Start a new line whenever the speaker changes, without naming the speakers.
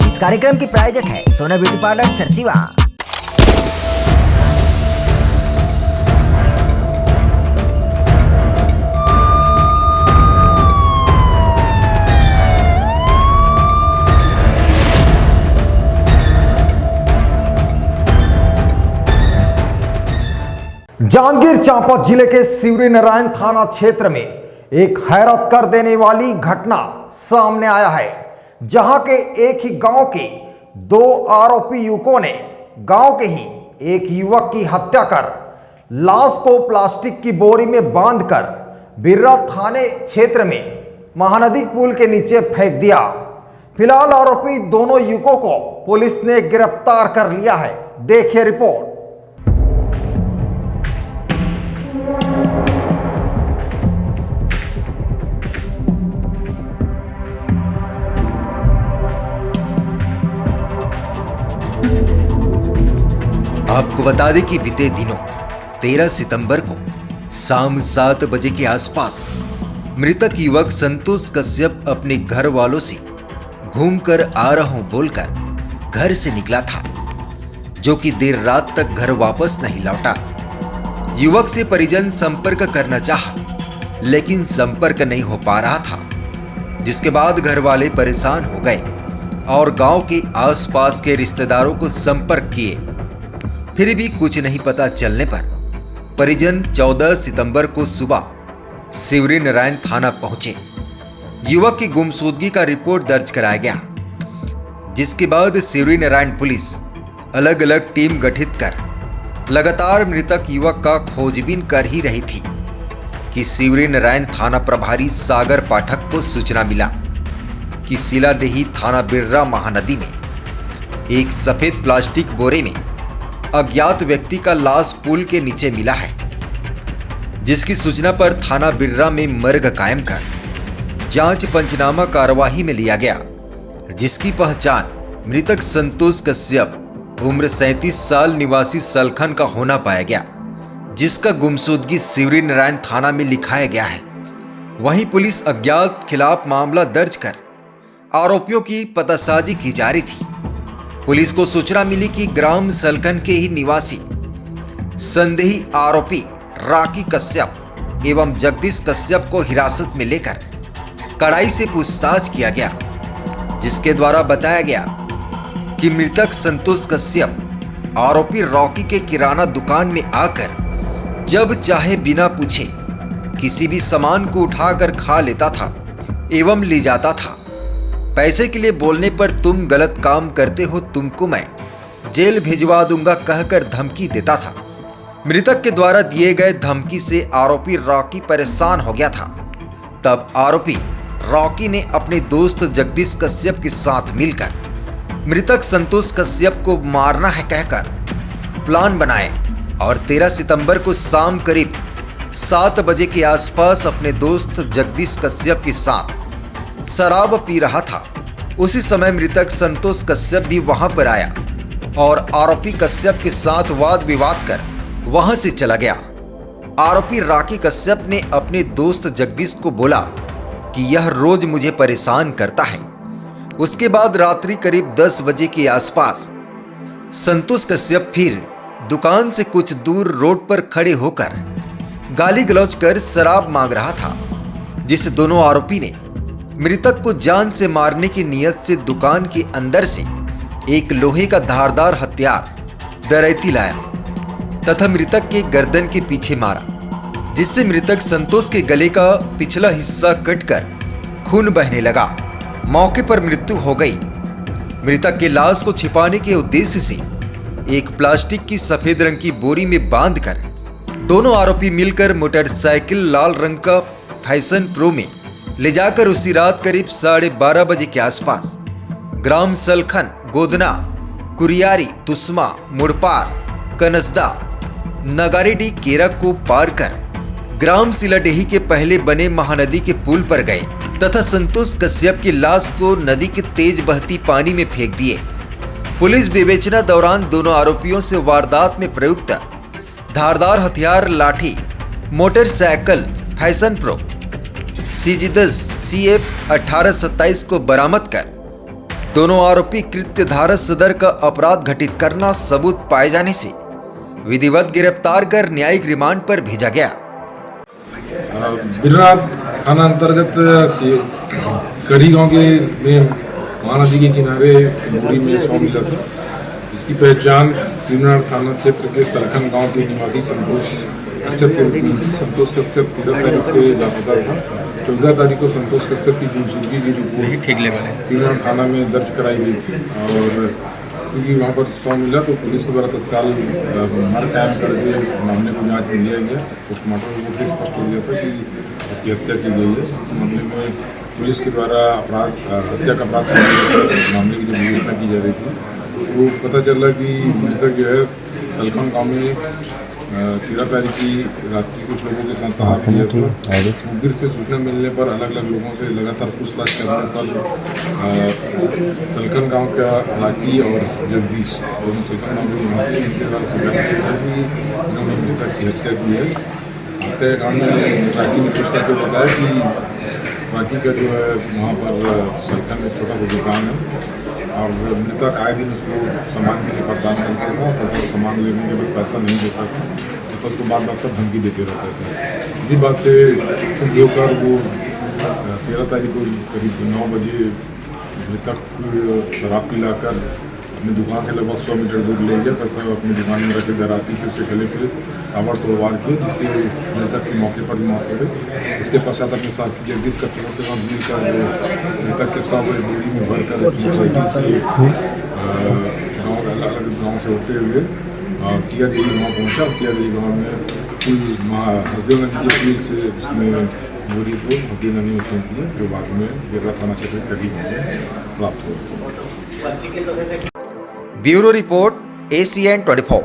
इस कार्यक्रम की प्रायोजक है सोना ब्यूटी पार्लर सरसीवा।
जांजगीर चांपा जिले के सिवरी नारायण थाना क्षेत्र में एक हैरत कर देने वाली घटना सामने आया है, जहां के एक ही गांव के दो आरोपी युवकों ने गांव के ही एक युवक की हत्या कर लाश को प्लास्टिक की बोरी में बांधकर बिर्रा थाने क्षेत्र में महानदी पुल के नीचे फेंक दिया। फिलहाल आरोपी दोनों युवकों को पुलिस ने गिरफ्तार कर लिया है। देखिए रिपोर्ट।
आपको बता दें कि बीते दिनों 13 सितंबर को शाम 7 बजे के आसपास मृतक युवक संतोष कश्यप अपने घर वालों से घूमकर आ रहा हूं बोलकर घर से निकला था, जो कि देर रात तक घर वापस नहीं लौटा। युवक से परिजन संपर्क करना चाहा, लेकिन संपर्क नहीं हो पा रहा था, जिसके बाद घर वाले परेशान हो गए और गांव के आसपास के रिश्तेदारों को संपर्क किए। फिर भी कुछ नहीं पता चलने पर परिजन 14 सितंबर को सुबह सिवरी नारायण थाना पहुंचे। युवक की गुमशुदगी का रिपोर्ट दर्ज कराया गया, जिसके बाद सिवरी नारायण पुलिस अलग अलग टीम गठित कर लगातार मृतक युवक का खोजबीन कर ही रही थी कि सिवरी नारायण थाना प्रभारी सागर पाठक को सूचना मिला कि सिलाडेही थाना बिर्रा महानदी में एक सफेद प्लास्टिक बोरे में अज्ञात व्यक्ति का लाश पुल के नीचे मिला है, जिसकी सूचना पर थाना बिर्रा में मर्ग कायम कर जांच पंचनामा कार्यवाही में लिया गया, जिसकी पहचान मृतक संतोष कश्यप उम्र 37 साल निवासी सलखन का होना पाया गया, जिसका गुमशुदगी सिवरी नारायण थाना में लिखाया गया है। वहीं पुलिस अज्ञात खिलाफ मामला दर्ज कर आरोपियों की पतासाजी की जा रही थी। पुलिस को सूचना मिली कि ग्राम सलखन के ही निवासी संदेही आरोपी राकी कश्यप एवं जगदीश कश्यप को हिरासत में लेकर कड़ाई से पूछताछ किया गया, जिसके द्वारा बताया गया कि मृतक संतोष कश्यप आरोपी रॉकी के किराना दुकान में आकर जब चाहे बिना पूछे किसी भी सामान को उठाकर खा लेता था एवं ले जाता था। पैसे के लिए बोलने पर तुम गलत काम करते हो, तुमको मैं जेल भिजवा दूंगा कहकर धमकी देता था। मृतक के द्वारा दिए गए धमकी से आरोपी रॉकी परेशान हो गया था। तब आरोपी रॉकी ने अपने दोस्त जगदीश कश्यप के साथ मिलकर मृतक संतोष कश्यप को मारना है कहकर प्लान बनाए और 13 सितंबर को शाम करीब 7 बजे के आसपास अपने दोस्त जगदीश कश्यप के साथ शराब पी रहा था। उसी समय मृतक संतोष कश्यप भी वहां पर आया और आरोपी कश्यप के साथ वाद विवाद कर वहां से चला गया। आरोपी राकी कश्यप ने अपने दोस्त जगदीश को बोला कि यह रोज मुझे परेशान करता है। उसके बाद रात्रि करीब 10 बजे के आसपास संतोष कश्यप फिर दुकान से कुछ दूर रोड पर खड़े होकर गाली गलौज कर शराब मांग रहा था, जिसे दोनों आरोपी ने मृतक को जान से मारने की नियत से दुकान के अंदर से एक लोहे का धारदार हथियार दरैती लाया तथा मृतक के गर्दन के पीछे मारा, जिससे मृतक संतोष के गले का पिछला हिस्सा कटकर खून बहने लगा। मौके पर मृत्यु हो गई। मृतक के लाश को छिपाने के उद्देश्य से एक प्लास्टिक की सफेद रंग की बोरी में बांधकर दोनों आरोपी मिलकर मोटरसाइकिल लाल रंग का फैशन प्रो में ले जाकर उसी रात करीब 12:30 बजे के आसपास ग्राम सलखन, गोदना, कुरियारी, तुस्मा, मुड़पार, कनसदा, नगारेडी, केरा को पार कर ग्राम सिलाडेही के पहले बने महानदी के पुल पर गए तथा संतोष कश्यप की लाश को नदी के तेज बहती पानी में फेंक दिए। पुलिस विवेचना दौरान दोनों आरोपियों से वारदात में प्रयुक्त धारदार हथियार, लाठी, motorcycle fashion pro CG10 CF 1827 को बरामद कर दोनों आरोपी कृत्य धारा सदर का अपराध घटित करना सबूत पाए जाने से विधिवत गिरफ्तार कर न्यायिक रिमांड पर भेजा गया।
बिरना थाना अंतर्गत कड़ी गांव के में महानदी के किनारे बोरी में 100 मिला था, जिसकी पहचान बिरना थाना क्षेत्र के सलखन गांव के निवासी संतोष कश्यप के रूप में हुई। संतोष कश्यप 13 तारीख से लापता था। 14 तारीख को संतोष कश्यप की गुमशुदगी की रिपोर्ट बिरना थाना में दर्ज कराई गई थी और क्योंकि वहाँ पर 100 मिला तो पुलिस के द्वारा तत्काल हर कायम करके मामले को जांच में लिया गया। पोस्टमार्टम रिपोर्ट से स्पष्ट हो गया था कि इसकी हत्या की गई है। इस मामले में पुलिस के द्वारा हत्या का अपराध मामले की जो विवेचना की जा रही थी वो पता चला कि मृतक जो है सलखन गाँव में 13 तारीख की रात्रि कुछ लोगों के साथ साथ किया था। मुखबिर से सूचना मिलने पर अलग अलग लोगों से लगातार पूछताछ करने पर सलखन गांव का राकी और जगदीश दोनों सलखन गांव के निवासी इनके द्वारा स्वीकार किया कि इन्होंने मृतक की हत्या की है। हत्या के कांड में राकी ने पूछताछ कर बताया कि राकी का जो है वहाँ पर सलखन में छोटा सा दुकान है और मृतक आए दिन उसको सामान के लिए परेशान करता था तथा सामान लेने के बाद पैसा नहीं देता था तो उसको बार बार धमकी देते रहते थे। इसी बात से क्षुब्ध होकर वो 13 तारीख को करीब 9 बजे मृतक शराब पिलाकर अपनी दुकान से लगभग 100 मीटर दूर ले गया तथा अपनी दुकान में रखे दराती से उसके गले पे ताबड़ तोड़वार किए, जिससे मृतक की मौके पर ही मौत हो गई। इसके पश्चात अपने साथी जगदीश कपूर के साथ मिलकर मृतक के साथ बोरी में भर कर मोटरसाइकिल से गाँव अलग अलग गाँव से होते हुए सिया देवी गाँव पहुँचा। सिया देवी गाँव में पुल हसदेव नदी के पुल से उसने बोरी को हसदेव नदी में फेंक दिया जो बाद में बिरना थाना क्षेत्र के करीब प्राप्त हुआ।
Bureau report ACN 24।